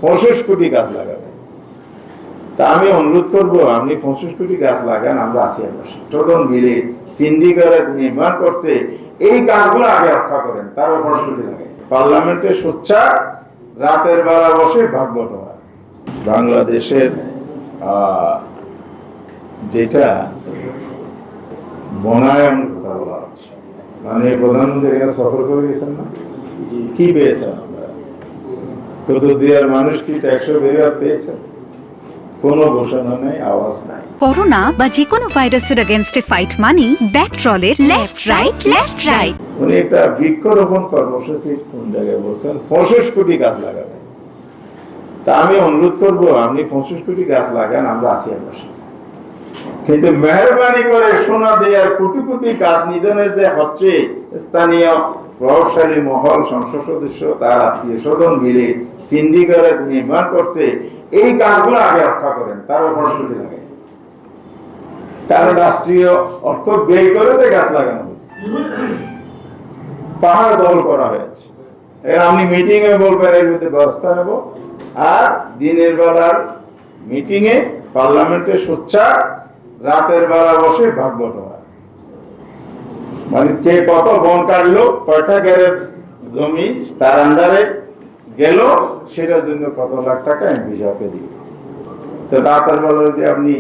25 কোটি গাছ লাগাবেন। তা আমি অনুরোধ করবো আপনি 25 কোটি গাছ লাগান, আমরা আসিয়ার পাশে ছোটন মিলে সিন্ডিকেট নির্মাণ করছে, এই গাছগুলো আগে রক্ষা করেন, তারও 25 কোটি লাগাই। পার্লামেন্টে সোচ্চার রাতের বেলা বসে ভাগ বটোয়ারা। বাংলাদেশের যেটা বনায়ন কথা বলা হচ্ছে, মানে প্রধানমন্ত্রী এখানে সফর করে গেছেন না, কি পেয়েছেন? কুতুবদিয়ার মানুষ কি ট্যাক্স বেরিয়ে পেয়েছেন? কোনো ঘোষণা নেই, আওয়াজ নাই। করোনা বা যে কোনো ভাইরাসের এগেইনস্টে ফাইট মানি ব্যাকট্রলের লেফট রাইট। উনি একটা বৃক্ষরোপণ কর্মসূচি কোন জায়গায় বলছেন 25 কোটি গাছ লাগাবেন। তা আমি অনুরোধ করবো আপনি 25 কোটি গাছ লাগান, আমরা আসিয়ার পাশে। কিন্তু মেহরবানি করে সোনা দেয়ার কোটি কোটি গাছ নিধনের যে হচ্ছে, স্থানীয় প্রভাবশালী মহল, সংসদ সদস্য, তার আত্মীয় স্বজন মিলে সিন্ডিকেট নির্মাণ করছে, এই গাছগুলো আগে রক্ষা করেন, তারও 25 কোটি লাগে। কারণ রাষ্ট্রীয় অর্থ ব্যয় করে গাছ লাগানো হয়েছে, পাহাড় দখল করা হয়েছে। আপনি মিটিং এ বলবেন এর মধ্যে ব্যবস্থা নেব, আর দিনের বেলার মিটিং এ পার্লামেন্টে সোচ্চার রাতের বেলা বসে ভাগ বটোয়ারা, মানে কে কত বন কাটলো, কয়টা গ্যারের জমি তার আন্ডারে গেল, সেটার জন্য কত লাখ টাকা এমপি সাহেবকে দিবে। তো রাতের বেলা যদি আপনি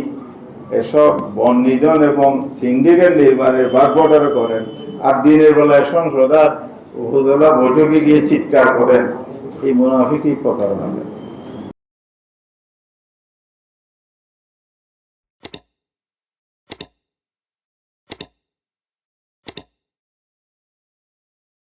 এসব বন নিধন এবং সিন্ডিকেট নির্মাণের ভাগ বটোয়ারা করেন, আর দিনের বেলায় সংসদ আর উপজেলা বৈঠকে গিয়ে চিৎকার করেন, এই মুনাফিকি প্রতারণা।